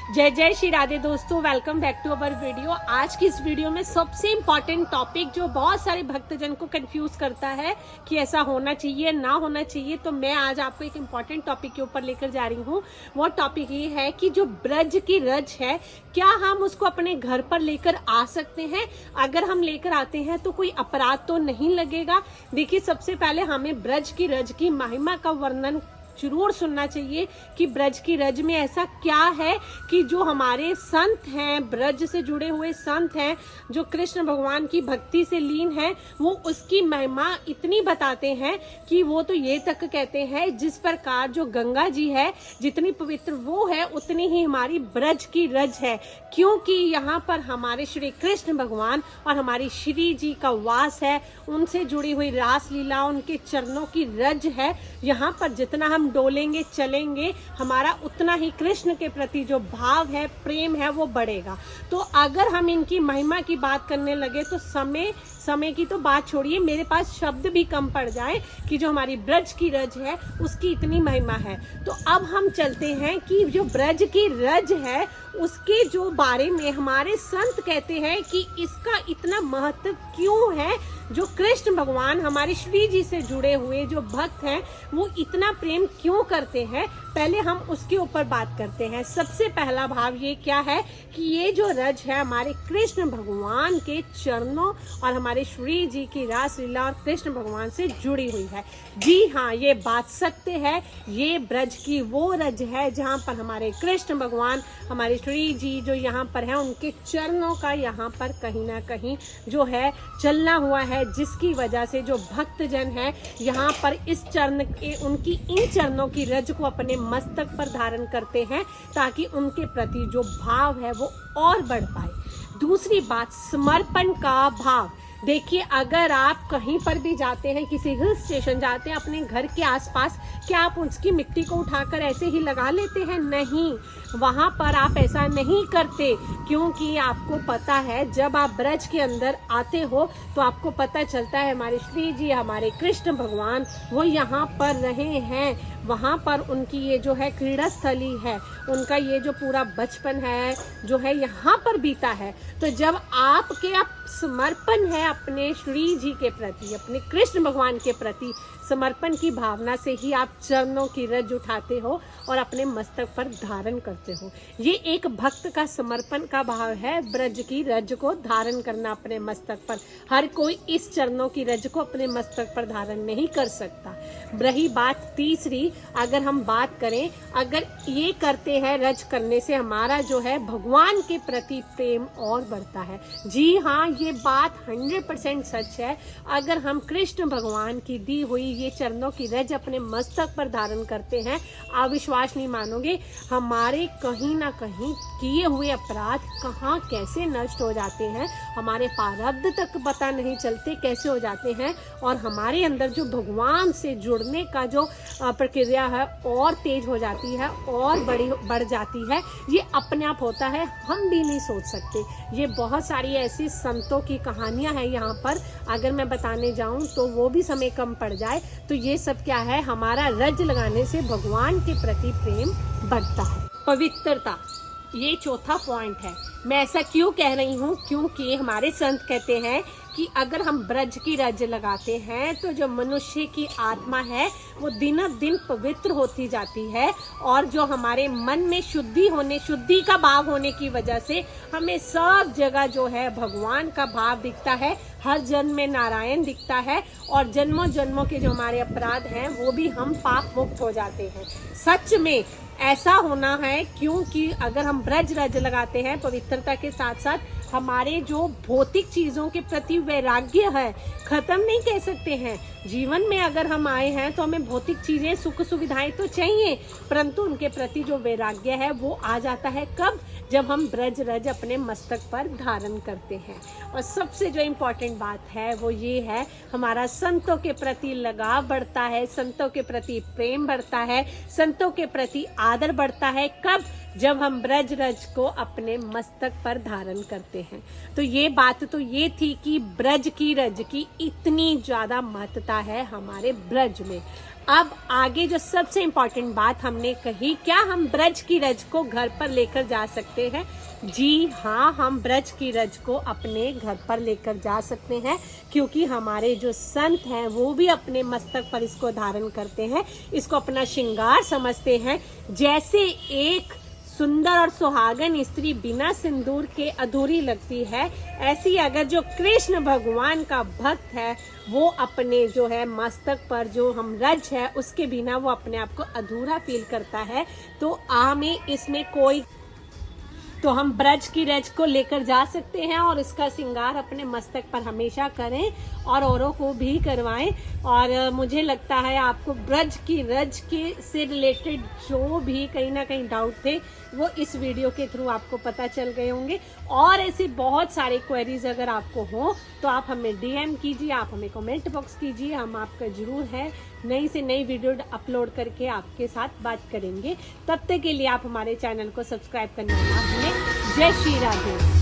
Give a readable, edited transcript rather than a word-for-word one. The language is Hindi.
जय जय श्री राधे दोस्तों, welcome back to our video. आज की इस वीडियो में सबसे इम्पॉर्टेंट टॉपिक जो बहुत सारे भक्तजन को कंफ्यूज करता है कि ऐसा होना चाहिए ना होना चाहिए, तो मैं आज आपको एक इम्पॉर्टेंट टॉपिक के ऊपर लेकर जा रही हूँ। वो टॉपिक ये है कि जो ब्रज की रज है, क्या हम उसको अपने घर पर लेकर आ सकते हैं? अगर हम लेकर आते हैं तो कोई अपराध तो नहीं लगेगा? देखिए, सबसे पहले हमें ब्रज की रज की महिमा का वर्णन जरूर सुनना चाहिए कि ब्रज की रज में ऐसा क्या है कि जो हमारे संत हैं, ब्रज से जुड़े हुए संत हैं, जो कृष्ण भगवान की भक्ति से लीन है, वो उसकी महिमा इतनी बताते हैं कि वो तो ये तक कहते हैं जिस प्रकार जो गंगा जी है जितनी पवित्र वो है, उतनी ही हमारी ब्रज की रज है। क्योंकि यहाँ पर हमारे श्री कृष्ण भगवान और हमारी श्री जी का वास है, उनसे जुड़ी हुई रास लीला, उनके चरणों की रज है। यहाँ पर जितना हम डोलेंगे चलेंगे, हमारा उतना ही कृष्ण के प्रति जो भाव है, प्रेम है, वो बढ़ेगा। तो अगर हम इनकी महिमा की बात करने लगे तो समय की तो बात छोड़िए, मेरे पास शब्द भी कम पड़ जाए कि जो हमारी ब्रज की रज है उसकी इतनी महिमा है। तो अब हम चलते हैं कि जो ब्रज की रज है उसके जो बारे में हमारे संत कहते हैं कि इसका इतना महत्व क्यों है। जो कृष्ण भगवान हमारे श्री जी से जुड़े हुए जो भक्त हैं वो इतना प्रेम क्यों करते हैं, पहले हम उसके ऊपर बात करते हैं। सबसे पहला भाव ये क्या है कि ये जो रज है हमारे कृष्ण भगवान के चरणों और हमारे श्री जी की रास लीला और कृष्ण भगवान से जुड़ी हुई है। जी हाँ, ये बात सत्य है। ये ब्रज की वो रज है जहाँ पर हमारे कृष्ण भगवान, हमारे श्री जी जो यहाँ पर है, उनके चरणों का यहाँ पर कहीं ना कहीं जो है चलना हुआ है, जिसकी वजह से जो भक्तजन है यहाँ पर इस चरण उनकी इन चरणों की रज को अपने मस्तक पर धारण करते हैं ताकि उनके प्रति जो भाव है वो और बढ़ पाए। दूसरी बात, समर्पण का भाव। देखिए, अगर आप कहीं पर भी जाते हैं, किसी हिल स्टेशन जाते हैं अपने घर के आसपास, क्या आप उसकी मिट्टी को उठाकर ऐसे ही लगा लेते हैं? नहीं, वहाँ पर आप ऐसा नहीं करते, क्योंकि आपको पता है जब आप ब्रज के अंदर आते हो तो आपको पता चलता है हमारे श्री जी, हमारे कृष्ण भगवान वो यहाँ पर रहे हैं। वहाँ पर उनकी ये जो है क्रीड़ा स्थली है, उनका ये जो पूरा बचपन है जो है यहाँ पर बीता है। तो जब आपके समर्पण है अपने श्री जी के प्रति, अपने कृष्ण भगवान के प्रति, समर्पण की भावना से ही आप चरणों की रज उठाते हो और अपने मस्तक पर धारण करते हो। ये एक भक्त का समर्पण का भाव है, ब्रज की रज को धारण करना अपने मस्तक पर। हर कोई इस चरणों की रज को अपने मस्तक पर धारण नहीं कर सकता। रही बात तीसरी, अगर हम बात करें, अगर ये करते हैं, रज करने से हमारा जो है भगवान के प्रति प्रेम और बढ़ता है। जी हाँ, ये बात 100% सच है। अगर हम कृष्ण भगवान की दी हुई ये चरणों की रज अपने मस्तक पर धारण करते हैं, आप विश्वास नहीं मानोगे, हमारे कहीं ना कहीं किए हुए अपराध कहाँ कैसे नष्ट हो जाते हैं, हमारे प्रारब्ध तक पता नहीं चलते कैसे हो जाते हैं, और हमारे अंदर जो भगवान से जुड़ने का जो प्रक्रिया है और तेज हो जाती है और बढ़ जाती है। ये अपने आप होता है, हम भी नहीं सोच सकते। ये बहुत सारी ऐसी संतों की कहानियां हैं यहाँ पर, अगर मैं बताने जाऊं तो वो भी समय कम पड़ जाए। तो ये सब क्या है, हमारा रज लगाने से भगवान के प्रति प्रेम बढ़ता है। पवित्रता, ये चौथा पॉइंट है। मैं ऐसा क्यों कह रही हूँ, क्योंकि हमारे संत कहते हैं कि अगर हम ब्रज की रज लगाते हैं तो जो मनुष्य की आत्मा है वो दिन दिन पवित्र होती जाती है, और जो हमारे मन में शुद्धि का भाव होने की वजह से हमें सब जगह जो है भगवान का भाव दिखता है, हर जन्म में नारायण दिखता है, और जन्मों जन्मों के जो हमारे अपराध हैं वो भी हम पाप मुक्त हो जाते हैं। सच में ऐसा होना है, क्योंकि अगर हम ब्रज रज लगाते हैं, पवित्रता के साथ साथ हमारे जो भौतिक चीजों के प्रति वैराग्य है, खत्म नहीं कह सकते हैं। जीवन में अगर हम आए हैं तो हमें भौतिक चीजें, सुख सुविधाएं तो चाहिए, परंतु उनके प्रति जो वैराग्य है वो आ जाता है कब, जब हम ब्रज रज अपने मस्तक पर धारण करते हैं। और सबसे जो इम्पोर्टेंट बात है वो ये है, हमारा संतों के प्रति लगाव बढ़ता है, संतों के प्रति प्रेम बढ़ता है, संतों के प्रति आदर बढ़ता है। कब? जब हम ब्रज रज को अपने मस्तक पर धारण करते हैं। तो ये बात तो ये थी कि ब्रज की रज की इतनी ज़्यादा महत्ता है हमारे ब्रज में। अब आगे जो सबसे इम्पोर्टेंट बात हमने कही, क्या हम ब्रज की रज को घर पर लेकर जा सकते हैं? जी हाँ, हम ब्रज की रज को अपने घर पर लेकर जा सकते हैं, क्योंकि हमारे जो संत हैं वो भी अपने मस्तक पर इसको धारण करते हैं, इसको अपना श्रृंगार समझते हैं। जैसे एक सुंदर और सुहागन स्त्री बिना सिंदूर के अधूरी लगती है, ऐसी अगर जो कृष्ण भगवान का भक्त है वो अपने जो है मस्तक पर जो हम रज है उसके बिना वो अपने आप को अधूरा फील करता है। तो हमें इसमें कोई, तो हम ब्रज की रज को लेकर जा सकते हैं और इसका श्रृंगार अपने मस्तक पर हमेशा करें और औरों को भी करवाएं। और मुझे लगता है आपको ब्रज की रज के से रिलेटेड जो भी कहीं ना कहीं डाउट थे वो इस वीडियो के थ्रू आपको पता चल गए होंगे। और ऐसे बहुत सारे क्वेरीज अगर आपको हो तो आप हमें DM कीजिए, आप हमें कमेंट बॉक्स कीजिए, हम आपका जरूर है नई से नई वीडियो अपलोड करके आपके साथ बात करेंगे। तब तक के लिए आप हमारे चैनल को सब्सक्राइब करना ना भूलें। जय श्री राधे।